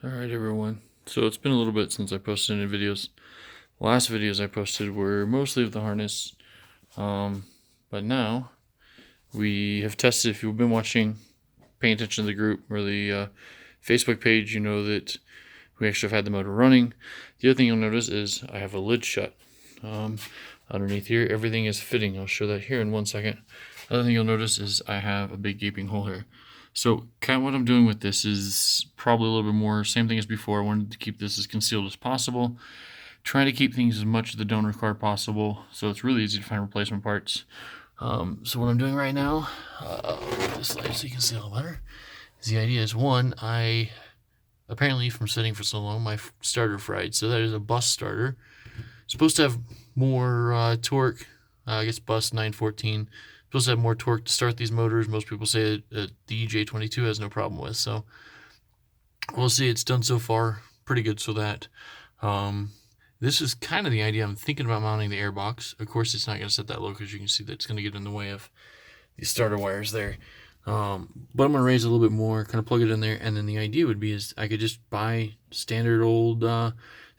Alright everyone, so it's been a little bit since I posted any videos. The last videos I posted were mostly of the harness, but now we have tested. If you've been watching, paying attention to the group or the Facebook page, you know that we actually have had the motor running. The other thing you'll notice is I have a lid shut. Underneath here, everything is fitting. I'll show that here in 1 second. The other thing you'll notice is I have a big gaping hole here. So kind of what I'm doing with this is probably a little bit more, same thing as before. I wanted to keep this as concealed as possible. Trying to keep things as much that don't require possible, so it's really easy to find replacement parts. So what I'm doing right now, this light so you can see a little better, is the idea is one, I apparently from sitting for so long, my starter fried. So that is a bus starter. Supposed to have more torque. I guess bus 914. Supposed to have more torque to start these motors. Most people say the EJ22 has no problem with. So we'll see. It's done so far pretty good. So that this is kind of the idea. I'm thinking about mounting the airbox. Of course, it's not going to set that low because you can see that it's going to get in the way of these starter wires there. But I'm going to raise it a little bit more, kind of plug it in there, and then the idea would be is I could just buy standard old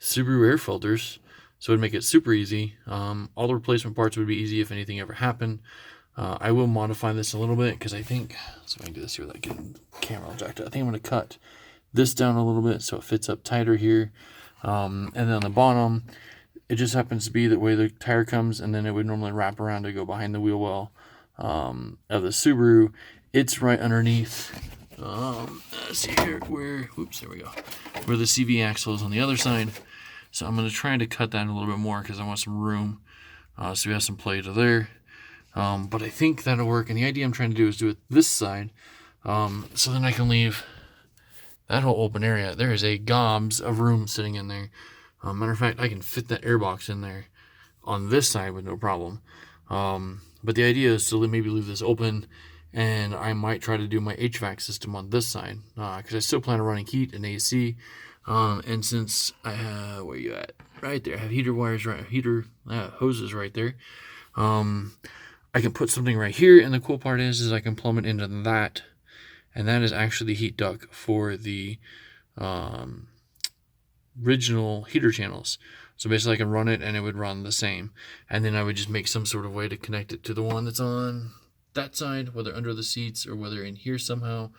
Subaru air filters, so it would make it super easy. All the replacement parts would be easy if anything ever happened. I will modify this a little bit because I think, so I can do this here without getting the camera all jacked up. I think I'm going to cut this down a little bit so it fits up tighter here. And then on the bottom, it just happens to be the way the tire comes, and then it would normally wrap around to go behind the wheel well of the Subaru. It's right underneath. Let's see here where, whoops, there we go, where the CV axle is on the other side. So I'm going to try to cut that a little bit more because I want some room. So we have some play to there. But I think that'll work. And the idea I'm trying to do is do it this side. So then I can leave that whole open area. There is a gobs of room sitting in there. Matter of fact, I can fit that airbox in there on this side with no problem. But the idea is to maybe leave this open, and I might try to do my HVAC system on this side because I still plan on running heat and AC. And since I have, where you at? Right there. I have heater wires, hoses right there. I can put something right here, and the cool part is I can plumb it into that, and that is actually the heat duct for the original heater channels. So basically I can run it and it would run the same, and then I would just make some sort of way to connect it to the one that's on that side, whether under the seats or whether in here somehow,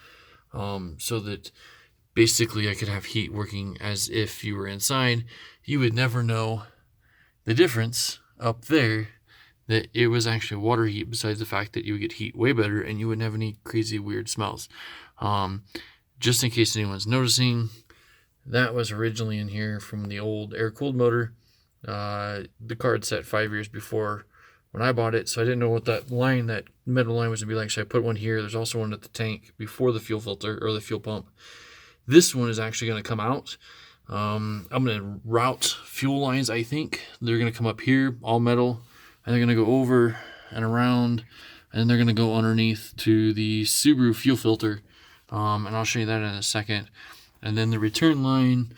so that basically I could have heat working as if you were inside. You would never know the difference up there, that it was actually water heat, besides the fact that you would get heat way better and you wouldn't have any crazy weird smells. Just in case anyone's noticing, that was originally in here from the old air-cooled motor. The car had set 5 years before when I bought it, so I didn't know what that metal line was going to be like, so I put one here. There's also one at the tank before the fuel filter, or the fuel pump. This one is actually going to come out. I'm going to route fuel lines, I think. They're going to come up here, all metal, and they're going to go over and around, and they're going to go underneath to the Subaru fuel filter. And I'll show you that in a second. And then the return line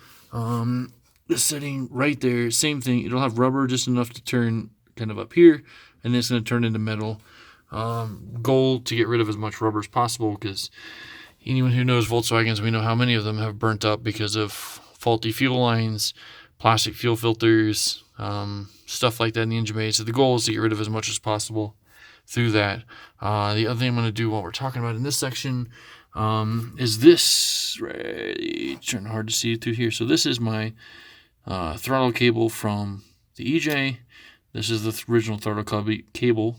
is sitting right there. Same thing. It'll have rubber just enough to turn kind of up here, and it's going to turn into metal. Goal to get rid of as much rubber as possible, because anyone who knows Volkswagens, we know how many of them have burnt up because of faulty fuel lines, plastic fuel filters, stuff like that in the engine bay. So the goal is to get rid of as much as possible through that. The other thing I'm going to do while we're talking about in this section is this, right, trying hard to see through here. So this is my throttle cable from the EJ. This is the original throttle cable.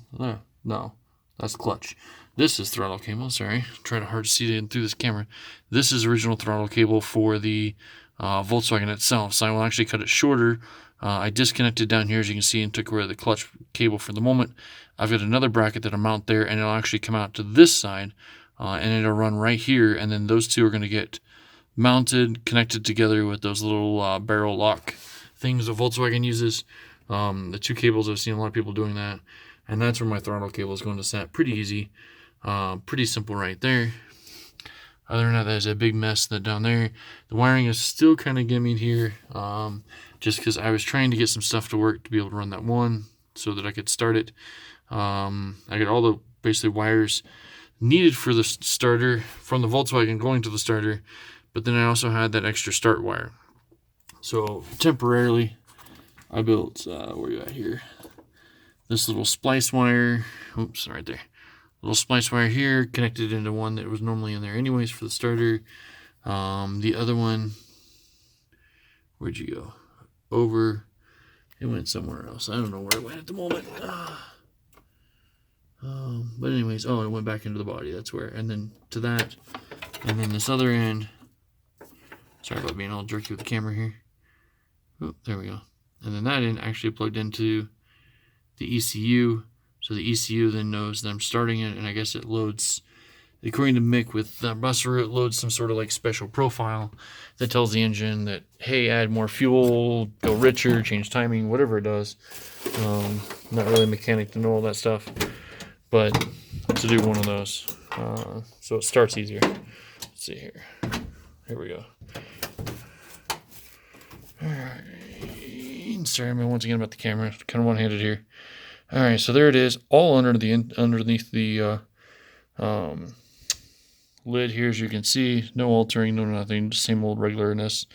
No, that's clutch. This is throttle cable, sorry. Trying hard to see it through this camera. This is original throttle cable for the Volkswagen itself. So I will actually cut it shorter. I disconnected down here, as you can see, and took away the clutch cable for the moment. I've got another bracket that'll mount there, and it'll actually come out to this side, and it'll run right here, and then those two are going to get mounted, connected together with those little barrel lock things that Volkswagen uses. The two cables, I've seen a lot of people doing that, and that's where my throttle cable is going to set. Pretty easy, pretty simple right there. Other than that, there's a big mess that down there. The wiring is still kind of gimmied here, just because I was trying to get some stuff to work to be able to run that one so that I could start it. I got all the basically wires needed for the starter from the Volkswagen going to the starter, but then I also had that extra start wire. So temporarily, I built, where you at here? This little splice wire, oops, right there. Little splice wire here, connected into one that was normally in there anyways for the starter. The other one, where'd you go? Over, it went somewhere else. I don't know where it went at the moment. But anyways, it went back into the body, that's where. And then to that, and then this other end, sorry about being all jerky with the camera here. Oh, there we go. And then that end actually plugged into the ECU. So the ECU then knows that I'm starting it, and I guess it loads, according to Mick with Buster, it loads some sort of like special profile that tells the engine that, hey, add more fuel, go richer, change timing, whatever it does. Not really a mechanic to know all that stuff, but to do one of those. So it starts easier. Let's see here. Here we go. All right. Sorry, man, once again about the camera. Kind of one-handed here. All right, so there it is, all underneath the lid here, as you can see. No altering, no nothing, just same old regularness.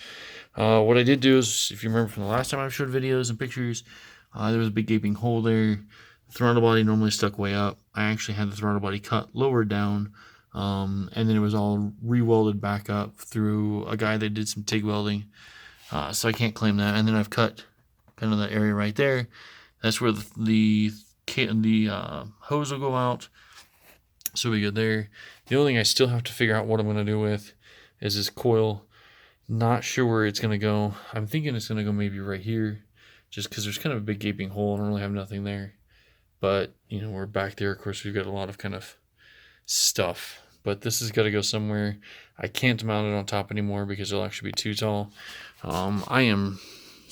What I did do is, if you remember from the last time I showed videos and pictures, there was a big gaping hole there. The throttle body normally stuck way up. I actually had the throttle body cut lower down, and then it was all re-welded back up through a guy that did some TIG welding. So I can't claim that. And then I've cut kind of that area right there. That's where the hose will go out. So we go there. The only thing I still have to figure out what I'm going to do with is this coil. Not sure where it's going to go. I'm thinking it's going to go maybe right here, just because there's kind of a big gaping hole and I really have nothing there. But, you know, we're back there. Of course, we've got a lot of kind of stuff. But this has got to go somewhere. I can't mount it on top anymore because it'll actually be too tall. So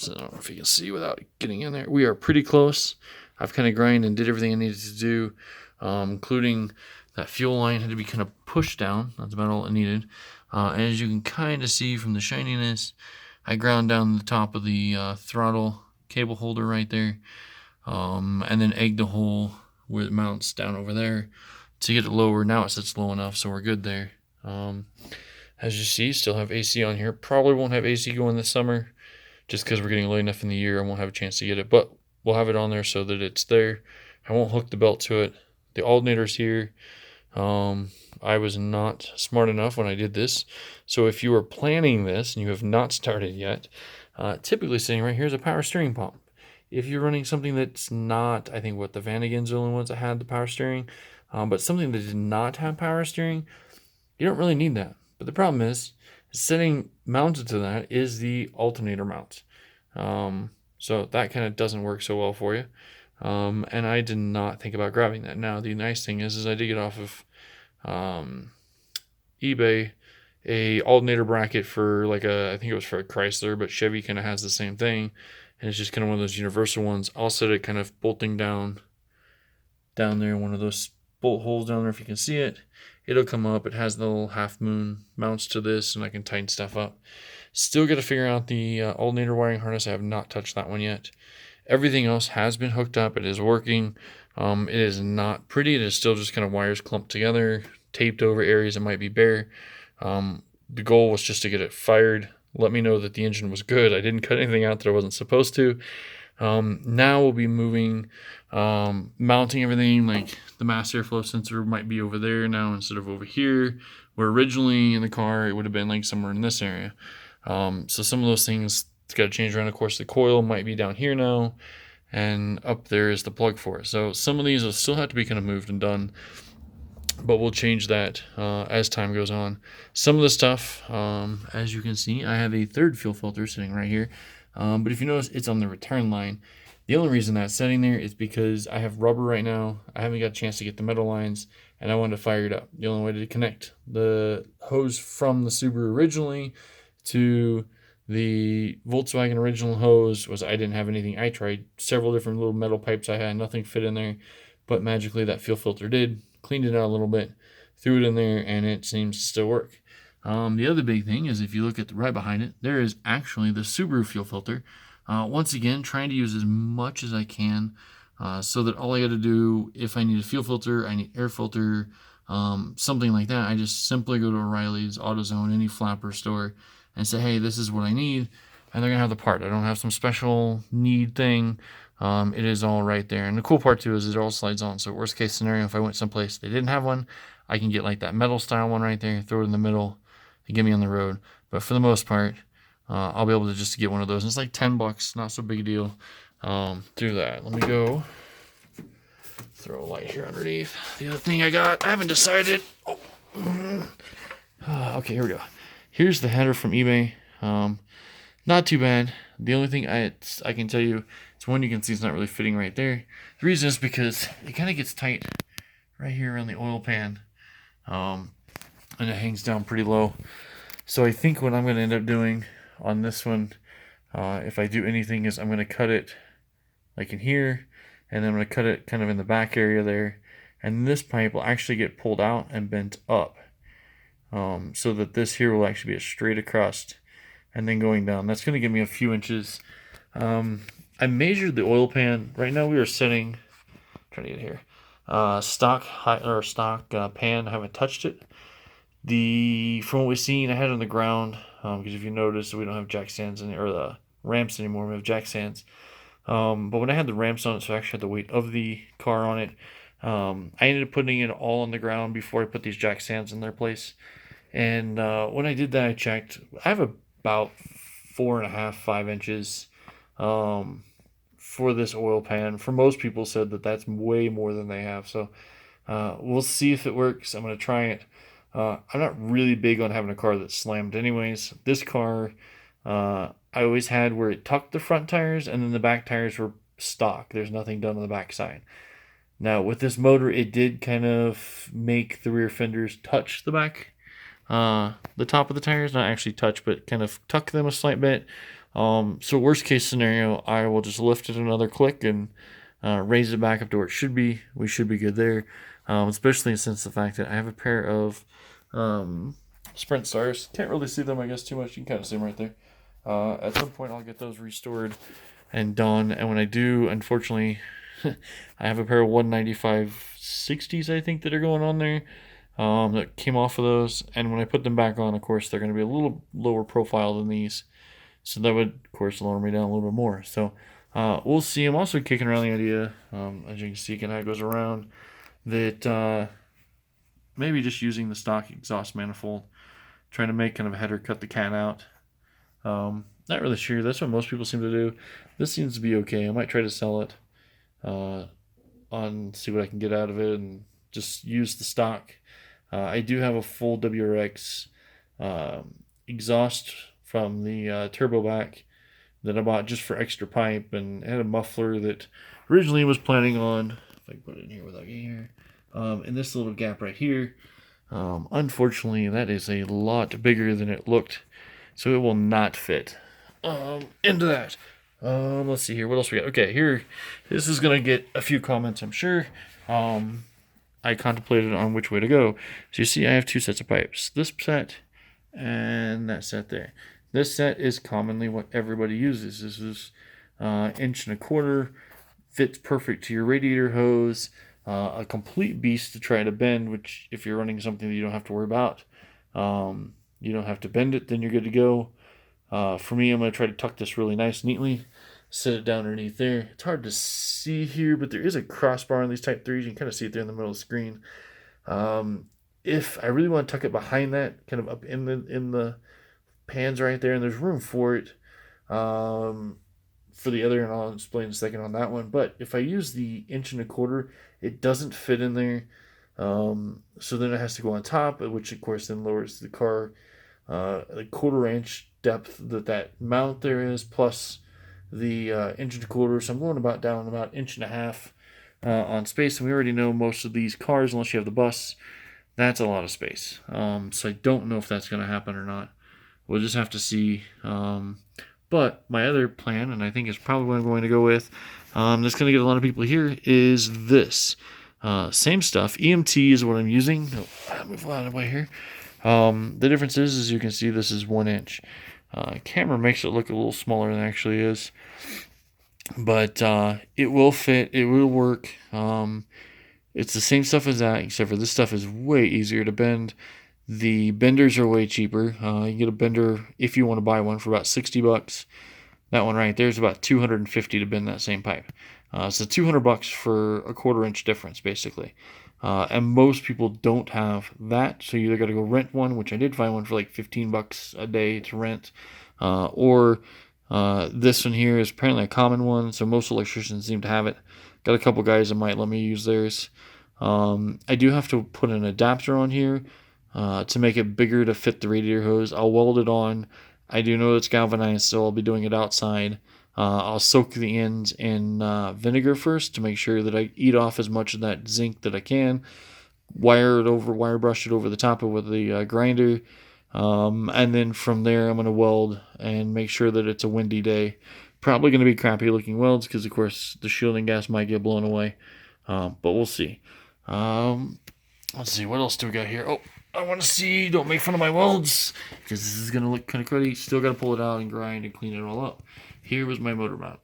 I don't know if you can see without getting in there. We are pretty close. I've kind of grinded and did everything I needed to do, including that fuel line had to be kind of pushed down. That's about all it needed. And as you can kind of see from the shininess, I ground down the top of the throttle cable holder right there, and then egged the hole where it mounts down over there to get it lower. Now it sits low enough, so we're good there. As you see, still have AC on here. Probably won't have AC going this summer, just because we're getting late enough in the year. I won't have a chance to get it, but we'll have it on there so that it's there. I won't hook the belt to it. The alternator's here. I was not smart enough when I did this. So if you are planning this and you have not started yet, typically sitting right here is a power steering pump. If you're running something that's not, I think what the Vanagons are the only ones that had the power steering, but something that did not have power steering, you don't really need that. But the problem is, sitting mounted to that is the alternator mount. So that kind of doesn't work so well for you. And I did not think about grabbing that. Now, the nice thing is I did get off of eBay a alternator bracket for I think it was for a Chrysler, but Chevy kind of has the same thing. And it's just kind of one of those universal ones. I'll set it kind of bolting down there, one of those bolt holes down there if you can see it. It'll come up. It has the little half moon mounts to this, and I can tighten stuff up. Still got to figure out the alternator wiring harness. I have not touched that one yet. Everything else has been hooked up. It is working. It is not pretty. It is still just kind of wires clumped together, taped over areas that might be bare. The goal was just to get it fired. Let me know that the engine was good. I didn't cut anything out that I wasn't supposed to. Now we'll be moving, mounting everything, like the mass airflow sensor might be over there now instead of over here, where originally in the car it would have been like somewhere in this area. So some of those things got to change around. Of course, the coil might be down here now, and up there is the plug for it. So some of these will still have to be kind of moved and done, but we'll change that as time goes on. Some of the stuff, as you can see, I have a third fuel filter sitting right here. But if you notice, it's on the return line. The only reason that's sitting there is because I have rubber right now. I haven't got a chance to get the metal lines, and I wanted to fire it up. The only way to connect the hose from the Subaru originally to the Volkswagen original hose was I didn't have anything. I tried several different little metal pipes I had. Nothing fit in there, but magically that fuel filter did. Cleaned it out a little bit, threw it in there, and it seems to still work. The other big thing is if you look at the right behind it, there is actually the Subaru fuel filter. Once again, trying to use as much as I can so that all I got to do, if I need a fuel filter, I need air filter, something like that, I just simply go to O'Reilly's, AutoZone, any flapper store, and say, hey, this is what I need, and they're gonna have the part. I don't have some special need thing. It is all right there. And the cool part too is it all slides on. So worst case scenario, if I went someplace they didn't have one, I can get like that metal style one right there, throw it in the middle, and get me on the road. But for the most part, I'll be able to just get one of those. And it's like $10, not so big a deal. Do that. Let me go throw a light here underneath. The other thing I got, I haven't decided. Oh. Okay, here we go. Here's the header from eBay. Not too bad. The only thing I can tell you, it's one you can see it's not really fitting right there. The reason is because it kind of gets tight right here around the oil pan, and it hangs down pretty low. So I think what I'm going to end up doing on this one, if I do anything, is I'm going to cut it like in here, and then I'm going to cut it kind of in the back area there, and this pipe will actually get pulled out and bent up, so that this here will actually be a straight across and then going down. That's going to give me a few inches. I measured the oil pan. Right now we are setting, trying to get here, stock pan. I haven't touched it. From what we've seen, I had it on the ground, because if you notice, we don't have jack stands or the ramps anymore. We have jack stands. But when I had the ramps on it, so I actually had the weight of the car on it, I ended up putting it all on the ground before I put these jack stands in their place. And when I did that, I checked. I have about 4.5, 5 inches for this oil pan. For most people said that that's way more than they have. So we'll see if it works. I'm going to try it. I'm not really big on having a car that's slammed anyways. This car, I always had where it tucked the front tires and then the back tires were stock. There's nothing done on the back side. Now with this motor, it did kind of make the rear fenders touch the back, the top of the tires, not actually touch, but kind of tuck them a slight bit. So worst case scenario, I will just lift it another click and raise it back up to where it should be. We should be good there, especially since the fact that I have a pair of Sprint Stars. Can't really see them, I guess, too much. You can kind of see them right there. At some point, I'll get those restored and done. And when I do, unfortunately, I have a pair of 195/60s, I think, that are going on there, that came off of those. And when I put them back on, of course, they're going to be a little lower profile than these. So that would, of course, lower me down a little bit more. So we'll see. I'm also kicking around the idea, as you can see, kind of goes around, that maybe just using the stock exhaust manifold, trying to make kind of a header, cut the cat out. Not really sure. That's what most people seem to do. This seems to be okay. I might try to sell it, see what I can get out of it, and just use the stock. I do have a full WRX exhaust from the turbo back that I bought just for extra pipe, and it had a muffler that originally was planning on, if I can put it in here without getting here, in this little gap right here. Unfortunately, that is a lot bigger than it looked, so it will not fit into that. Let's see here. What else we got? Okay, here. This is going to get a few comments, I'm sure. I contemplated on which way to go. So you see I have two sets of pipes. This set and that set there. This set is commonly what everybody uses. This is 1.25 inch. Fits perfect to your radiator hose. A complete beast to try to bend, which if you're running something that you don't have to worry about, you don't have to bend it, then you're good to go. For me, I'm going to try to tuck this really nice, neatly, set it down underneath there. It's hard to see here, but there is a crossbar on these Type 3s. You can kind of see it there in the middle of the screen. If I really want to tuck it behind that, kind of up in the pans right there, and there's room for it, for the other, and I'll explain in a second on that one. But if I use the 1.25 inch, it doesn't fit in there. So then it has to go on top, which of course then lowers the car the 1/4 inch depth that mount there is, plus the 1.25 inch. So I'm going down about 1.5 inches on space, and we already know most of these cars, unless you have the bus, that's a lot of space. So I don't know if that's going to happen or not. We'll just have to see. But my other plan, and I think it's probably what I'm going to go with, that's going to get a lot of people here, is this. Same stuff. EMT is what I'm using. Move a lot of the way here. The difference is, as you can see, this is 1 inch. Camera makes it look a little smaller than it actually is. But it will fit. It will work. It's the same stuff as that, except for this stuff is way easier to bend. The benders are way cheaper. You get a bender if you want to buy one for about $60. That one right there is about $250 to bend that same pipe. So $200 for a 1/4 inch difference, basically. And most people don't have that, so you either got to go rent one, which I did find one for like $15 a day to rent, or this one here is apparently a common one, so most electricians seem to have it. Got a couple guys that might let me use theirs. I do have to put an adapter on here to make it bigger to fit the radiator hose. I'll weld it on. I do know it's galvanized, so I'll be doing it outside. I'll soak the ends in vinegar first to make sure that I eat off as much of that zinc that I can. Wire brush it over the top of with the grinder. And then from there, I'm going to weld and make sure that it's a windy day. Probably going to be crappy looking welds because, of course, the shielding gas might get blown away. But we'll see. Let's see, what else do we got here? Oh, I want to see, don't make fun of my welds, because this is going to look kind of cruddy. Still got to pull it out and grind and clean it all up. Here was my motor mount.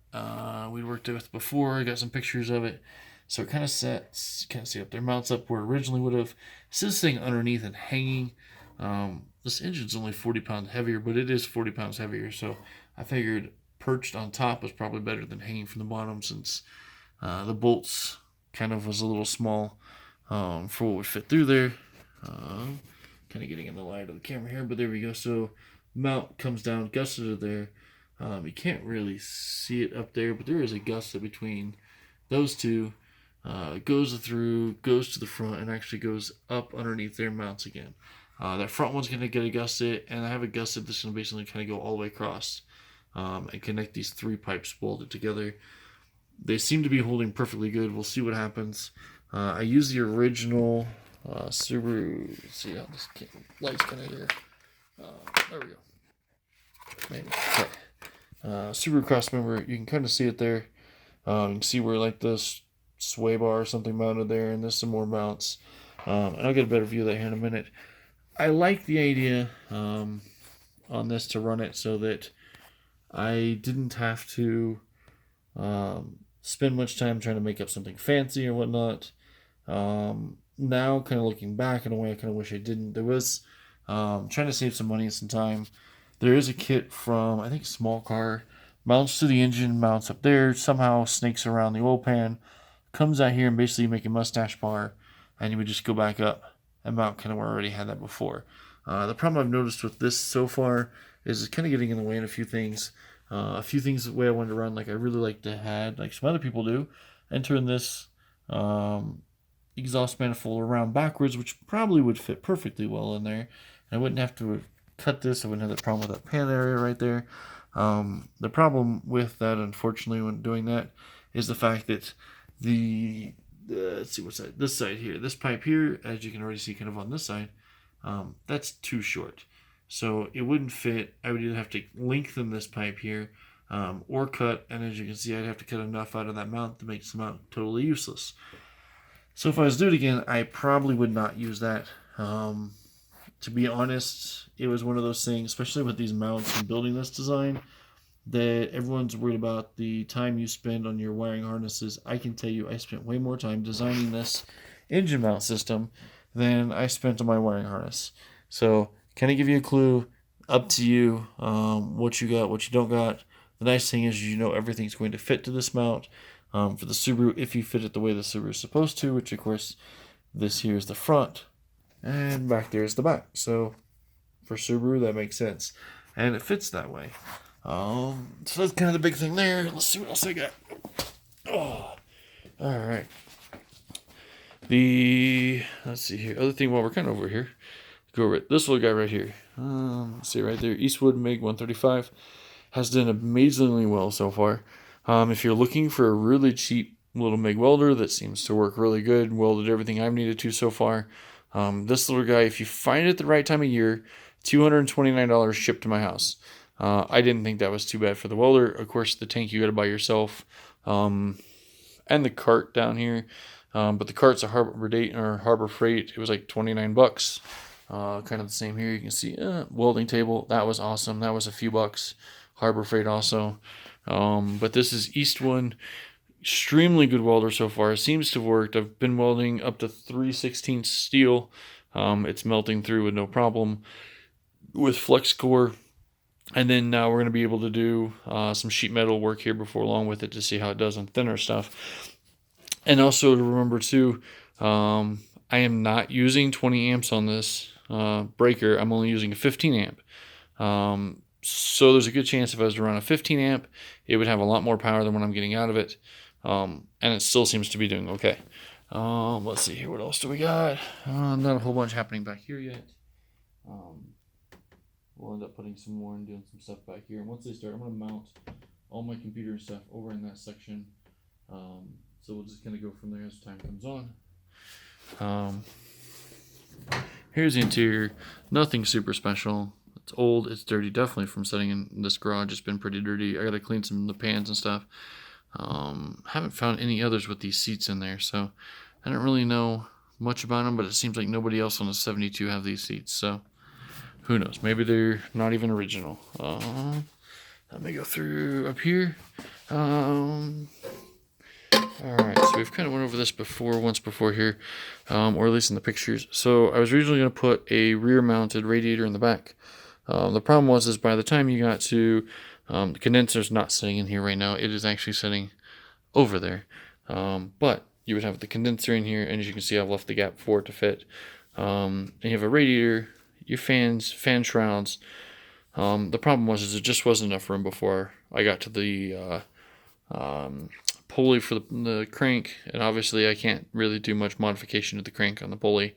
We worked with before. I got some pictures of it. So it kind of sets, you can't see up there, mounts up where it originally would have. It's this thing underneath and hanging. This engine's only 40 pounds heavier, but it is 40 pounds heavier. So I figured perched on top was probably better than hanging from the bottom, since the bolts kind of was a little small for what would fit through there. Kind of getting in the light of the camera here, but there we go. So mount comes down, gussets are there. You can't really see it up there, but there is a gusset between those two. Goes through, goes to the front, and actually goes up underneath their mounts again. That front one's going to get a gusset, and I have a gusset that's going to basically kind of go all the way across and connect these 3 pipes welded together. They seem to be holding perfectly good. We'll see what happens. I use the original Subaru. Let's see how this light's kind of here. There we go. Maybe. Okay. Subaru Crossmember. You can kind of see it there. You can see where like this sway bar or something mounted there, and there's some more mounts. And I'll get a better view of that here in a minute. I like the idea on this to run it so that I didn't have to spend much time trying to make up something fancy or whatnot. Now, kind of looking back in a way, I kind of wish I didn't. There was trying to save some money and some time. There is a kit from, I think, Small Car. Mounts to the engine, mounts up there, somehow snakes around the oil pan, comes out here and basically make a mustache bar, and you would just go back up and mount kind of where I already had that before. The problem I've noticed with this so far is it's kind of getting in the way in a few things. A few things the way I wanted to run, like I really like to have, like some other people do, and turn this exhaust manifold around backwards, which probably would fit perfectly well in there. And I wouldn't have to cut this. I wouldn't have that problem with that pan area right there. The problem with that, unfortunately, when doing that, is the fact that let's see what's that. This side here, this pipe here, as you can already see, kind of on this side, that's too short. So it wouldn't fit. I would either have to lengthen this pipe here, or cut. And as you can see, I'd have to cut enough out of that mount to make this mount totally useless. So if I was to do it again, I probably would not use that. To be honest, it was one of those things, especially with these mounts and building this design, that everyone's worried about the time you spend on your wiring harnesses. I can tell you I spent way more time designing this engine mount system than I spent on my wiring harness. So, kind of give you a clue, up to you, what you got, what you don't got. The nice thing is you know everything's going to fit to this mount. For the Subaru, if you fit it the way the Subaru is supposed to, which of course, this here is the front, and back there is the back. So for Subaru, that makes sense. And it fits that way. So that's kind of the big thing there. Let's see what else I got. Oh, all right. Let's see here. Other thing while we're kind of over here, go over it. This little guy right here. Let's see right there. Eastwood MiG 135 has done amazingly well so far. If you're looking for a really cheap little MIG welder that seems to work really good, welded everything I've needed to so far, this little guy, if you find it at the right time of year, $229 shipped to my house. I didn't think that was too bad for the welder. Of course, the tank you got to buy yourself, and the cart down here. But the cart's a Harbor Freight. It was like $29. Kind of the same here. You can see welding table. That was awesome. That was a few bucks. Harbor Freight also. But this is Eastwood. extremely good welder so far. It seems to have worked. I've been welding up to 3/16 steel. It's melting through with no problem with flex core. And then now we're going to be able to do some sheet metal work here before long with it to see how it does on thinner stuff. And also to remember too, I am not using 20 amps on this breaker. I'm only using a 15 amp. So there's a good chance if I was to run a 15 amp, it would have a lot more power than what I'm getting out of it. And it still seems to be doing okay. Let's see here. What else do we got? Not a whole bunch happening back here yet. We'll end up putting some more and doing some stuff back here. And once they start, I'm going to mount all my computer and stuff over in that section. So we'll just kind of go from there as time comes on. Here's the interior. Nothing super special. It's old. It's dirty. Definitely from sitting in this garage. It's been pretty dirty. I got to clean some of the pans and stuff. Haven't found any others with these seats in there, so I don't really know much about them, but it seems like nobody else on the 72 have these seats, so who knows? Maybe they're not even original. Let me go through up here. Alright, so we've kind of went over this once before here, or at least in the pictures. So I was originally going to put a rear-mounted radiator in the back. The problem is by the time you got to, the condenser's not sitting in here right now. It is actually sitting over there. But you would have the condenser in here, and as you can see, I've left the gap for it to fit. And you have a radiator, your fans, fan shrouds. The problem is it just wasn't enough room before I got to the pulley for the crank, and obviously I can't really do much modification to the crank on the pulley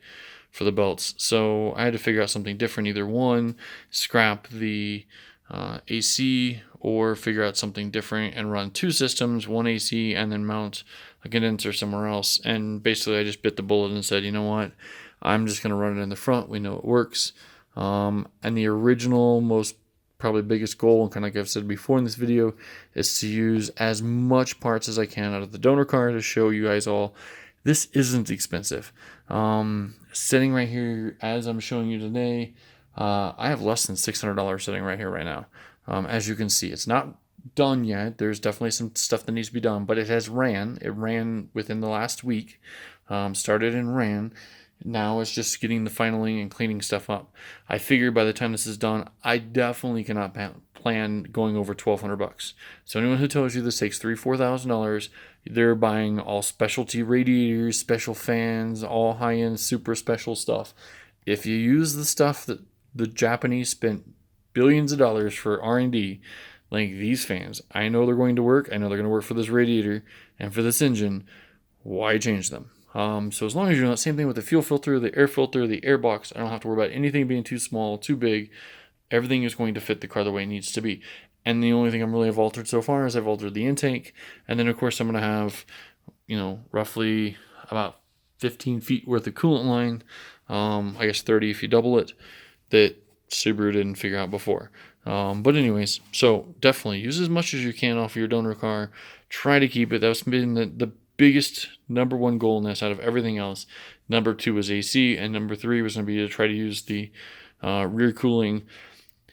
for the belts, so I had to figure out something different. Either one, scrap the AC, or figure out something different and run two systems, one AC and then mount a condenser somewhere else. And basically I just bit the bullet and said, you know what, I'm just going to run it in the front. We know it works. And the original, most probably biggest goal, and kind of like I've said before in this video, is to use as much parts as I can out of the donor car to show you guys all this isn't expensive. Sitting right here as I'm showing you today, I have less than $600 sitting right here right now. As you can see, it's not done yet. There's definitely some stuff that needs to be done, but it ran within the last week. Started and ran. Now it's just getting the filing and cleaning stuff up. I figure by the time this is done, I definitely cannot plan going over $1,200. So anyone who tells you this takes $3,000-$4,000, they're buying all specialty radiators, special fans, all high-end super special stuff. If you use the stuff that the Japanese spent billions of dollars for R&D, like these fans, I know they're going to work. I know they're going to work for this radiator and for this engine. Why change them? So as long as you're doing the same thing with the fuel filter, the air filter, the air box, I don't have to worry about anything being too small, too big. Everything is going to fit the car the way it needs to be. And the only thing I'm really have altered so far is I've altered the intake. And then of course I'm going to have, roughly about 15 feet worth of coolant line. I guess 30 if you double it, that Subaru didn't figure out before. But anyways, so definitely use as much as you can off of your donor car. Try to keep it. That's been the biggest number one goal in this out of everything else. Number 2 was AC, and number 3 was going to be to try to use the rear cooling.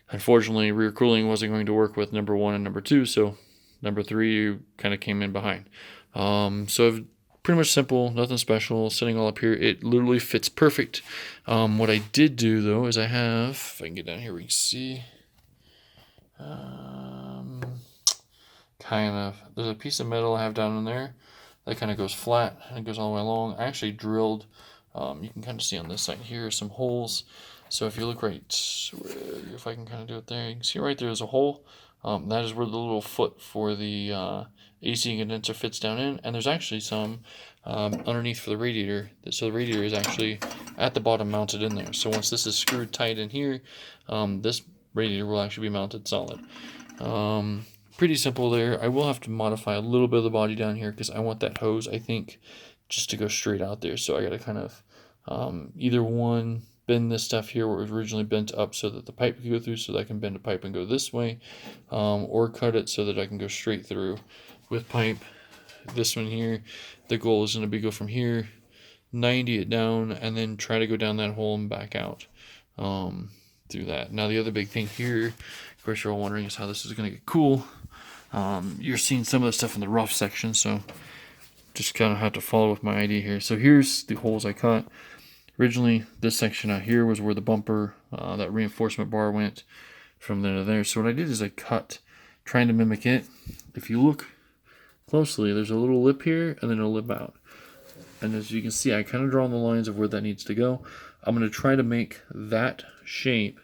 Unfortunately, rear cooling wasn't going to work with number 1 and number 2, so number 3 kind of came in behind. So pretty much simple, nothing special, sitting all up here. It literally fits perfect. What I did do though is I have, if I can get down here we can see, there's a piece of metal I have down in there that kind of goes flat and it goes all the way along. I actually drilled, you can kind of see on this side here, some holes. So if you look right, if I can kind of do it there, you can see right there's a hole. That is where the little foot for the AC condenser fits down in, and there's actually some underneath for the radiator. So the radiator is actually at the bottom mounted in there. So once this is screwed tight in here, this radiator will actually be mounted solid. Pretty simple there. I will have to modify a little bit of the body down here because I want that hose, I think, just to go straight out there. So I got to kind of either one, bend this stuff here where it was originally bent up so that the pipe can go through, so that I can bend a pipe and go this way, or cut it so that I can go straight through with pipe. This one here, the goal is going to be go from here, 90 it down, and then try to go down that hole and back out through that. Now the other big thing here, of course you're all wondering, is how this is going to get cool. You're seeing some of the stuff in the rough section, so just kind of have to follow with my idea here. So here's the holes I cut. Originally, this section out here was where the bumper, that reinforcement bar went from there to there. So what I did is I cut, trying to mimic it. If you look closely, there's a little lip here and then a lip out. And as you can see, I kind of draw on the lines of where that needs to go. I'm going to try to make that shape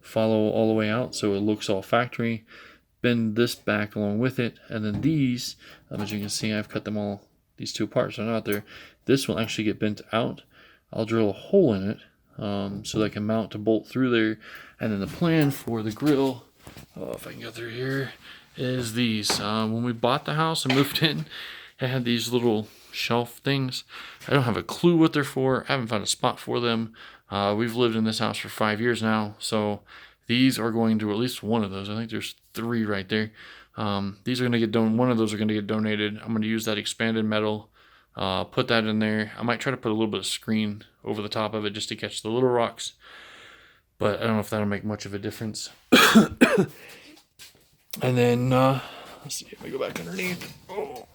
follow all the way out so it looks all factory. Bend this back along with it. And then these, as you can see, I've cut them all, these two parts are not there. This will actually get bent out. I'll drill a hole in it so that I can mount to bolt through there. And then the plan for the grill, if I can get through here, is these. When we bought the house and moved in, it had these little shelf things. I don't have a clue what they're for. I haven't found a spot for them. We've lived in this house for 5 years now, so these are going to, at least one of those, I think there's 3 right there. These are going to get one of those are going to get donated. I'm going to use that expanded metal, put that in there. I might try to put a little bit of screen over the top of it just to catch the little rocks, but I don't know if that'll make much of a difference. And then let's see if I go back underneath. Oh.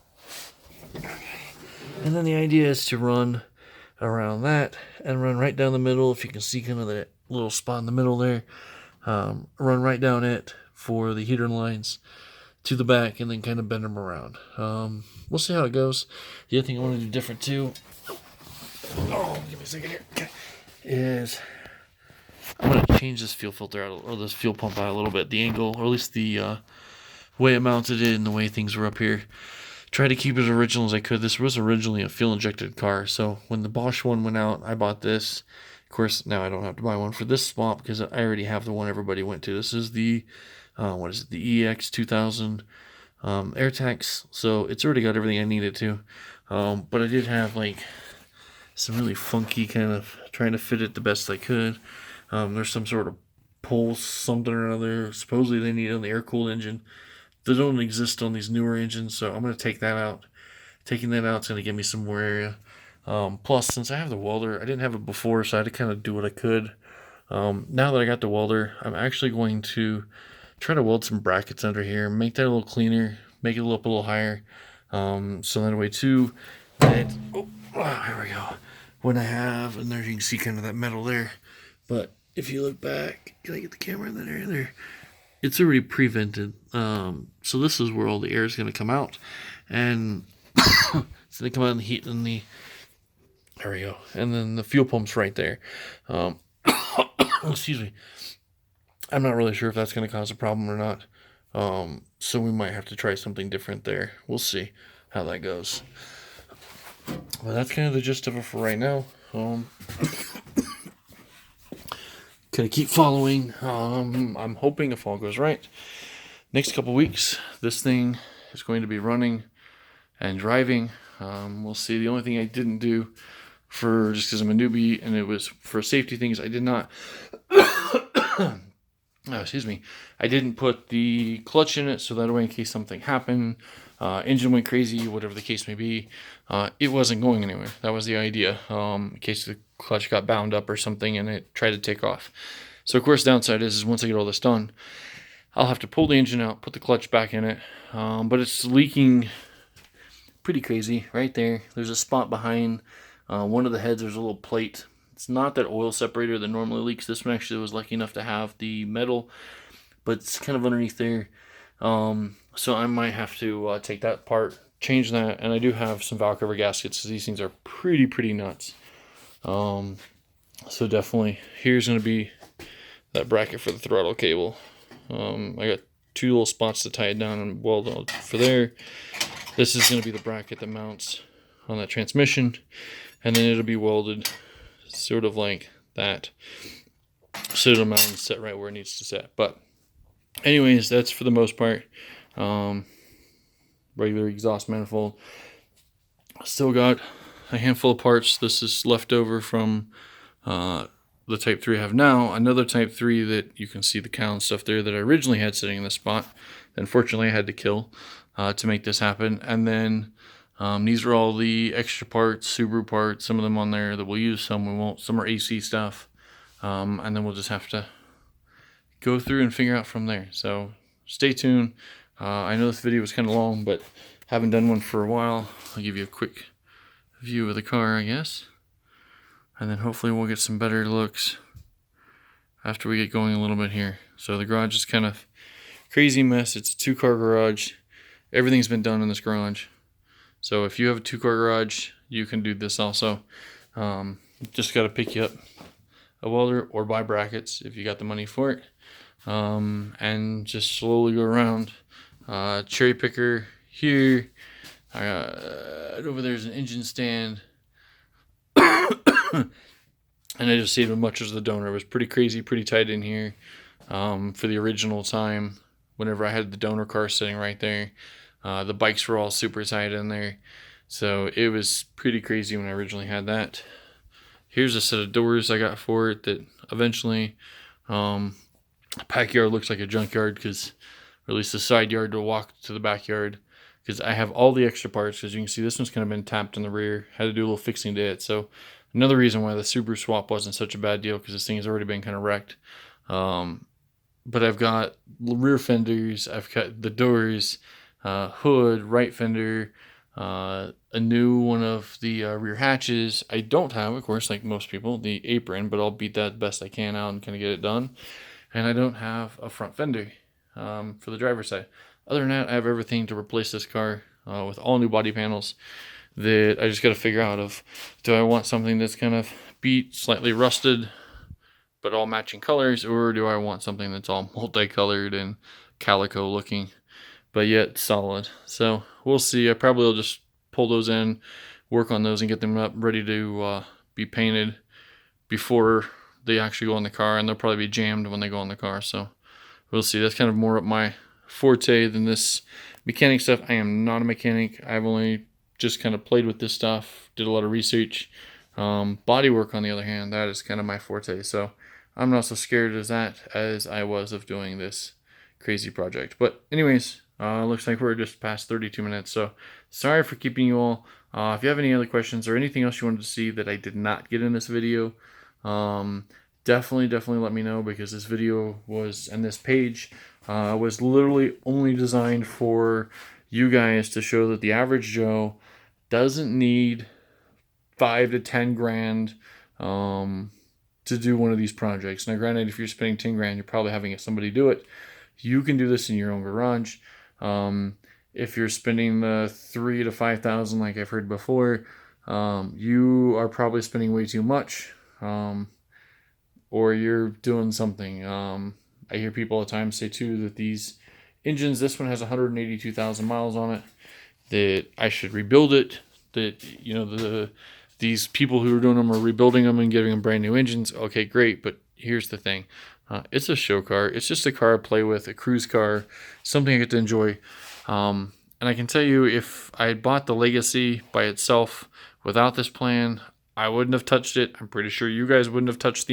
And then the idea is to run around that and run right down the middle. If you can see kind of that little spot in the middle there, run right down it for the heater lines to the back, and then kind of bend them around. We'll see how it goes. The other thing I want to do different too, give me a second here, is I'm going to change this fuel filter out, or this fuel pump out a little bit, the angle, or at least the way it mounted it and the way things were up here. Try to keep it as original as I could. This was originally a fuel injected car, so when the Bosch one went out, I bought this. Of course, now I don't have to buy one for this spot because I already have the one everybody went to. This is the the EX 2000 AirTax, so it's already got everything I needed to. But I did have like some really funky kind of trying to fit it the best I could. There's some sort of pulse, something or other. Supposedly they need on the air-cooled engine. They don't exist on these newer engines, so I'm going to take that out. Taking that out is going to give me some more area. Plus, since I have the welder, I didn't have it before, so I had to kind of do what I could. Now that I got the welder, I'm actually going to try to weld some brackets under here, make that a little cleaner, make it up a little higher. So that way too, here we go. When I have, and there you can see kind of that metal there. But if you look back, can I get the camera in that area there? It's already pre-vented. So this is where all the air is going to come out. And it's going to come out in the heat and there we go. And then the fuel pump's right there. Excuse me. I'm not really sure if that's going to cause a problem or not. So we might have to try something different there. We'll see how that goes. Well, that's kind of the gist of it for right now. Gonna keep following. I'm hoping if all goes right, next couple weeks, this thing is going to be running and driving. We'll see. The only thing I didn't do for, just because I'm a newbie and it was for safety things, I did not excuse me, I didn't put the clutch in it, so that way in case something happened, engine went crazy, whatever the case may be, it wasn't going anywhere. That was the idea, in case the clutch got bound up or something and it tried to take off. So of course the downside is once I get all this done, I'll have to pull the engine out, put the clutch back in it, but it's leaking pretty crazy right there. There's a spot behind one of the heads, there's a little plate. It's not that oil separator that normally leaks. This one actually was lucky enough to have the metal, but it's kind of underneath there. So I might have to take that part, change that, and I do have some valve cover gaskets. These things are pretty nuts. So definitely, here's going to be that bracket for the throttle cable. I got 2 little spots to tie it down and weld for there. This is going to be the bracket that mounts on that transmission, and then it'll be welded sort of like that, so it'll mount and set right where it needs to set. But anyways, that's for the most part. Regular exhaust manifold. Still got a handful of parts. This is left over from the Type 3 I have now. Another Type 3 that you can see the cowl and stuff there that I originally had sitting in this spot. Unfortunately, I had to kill to make this happen. And then these are all the extra parts, Subaru parts, some of them on there that we'll use, some we won't. Some are AC stuff. And then we'll just have to go through and figure out from there. So stay tuned. I know this video was kind of long, but haven't done one for a while. I'll give you a quick view of the car, I guess. And then hopefully we'll get some better looks after we get going a little bit here. So the garage is kind of crazy mess. It's a 2-car garage. Everything's been done in this garage. So if you have a 2-car garage, you can do this also. Just got to pick you up a welder or buy brackets if you got the money for it. And just slowly go around. Cherry picker here. Over there's an engine stand. And I just saved as much as the donor. It was pretty crazy, pretty tight in here for the original time. Whenever I had the donor car sitting right there, the bikes were all super tight in there. So it was pretty crazy when I originally had that. Here's a set of doors I got for it that eventually backyard looks like a junkyard, because, or at least the side yard to walk to the backyard, because I have all the extra parts. As you can see, this one's kind of been tapped in the rear. Had to do a little fixing to it. So another reason why the Subaru swap wasn't such a bad deal, because this thing has already been kind of wrecked. But I've got rear fenders, I've got the doors, hood, right fender, a new one of the rear hatches. I don't have, of course, like most people, the apron, but I'll beat that best I can out and kind of get it done. And I don't have a front fender for the driver's side. Other than that, I have everything to replace this car with all new body panels that I just got to figure out of, do I want something that's kind of beat, slightly rusted, but all matching colors, or do I want something that's all multicolored and calico looking, but yet solid? So we'll see. I probably will just pull those in, work on those, and get them up ready to be painted before they actually go on the car, and they'll probably be jammed when they go on the car. So we'll see. That's kind of more up my forte than this mechanic stuff. I am not a mechanic. I've only just kind of played with this stuff, did a lot of research. Body work, on the other hand, that is kind of my forte. So I'm not so scared as that as I was of doing this crazy project. But anyways, looks like we're just past 32 minutes. So sorry for keeping you all. If you have any other questions or anything else you wanted to see that I did not get in this video, definitely let me know, because this video was, and this page was literally only designed for you guys to show that the average Joe doesn't need 5 to 10 grand to do one of these projects. Now granted, if you're spending 10 grand, you're probably having somebody do it. You can do this in your own garage. If you're spending the 3,000 to 5,000 like I've heard before, you are probably spending way too much, or you're doing something. I hear people all the time say too that these engines, this one has 182,000 miles on it, that I should rebuild it, that, you know, these people who are doing them are rebuilding them and giving them brand new engines. Okay, great, but here's the thing. It's a show car. It's just a car I play with, a cruise car, something I get to enjoy. And I can tell you, if I had bought the Legacy by itself without this plan, I wouldn't have touched it. I'm pretty sure you guys wouldn't have touched the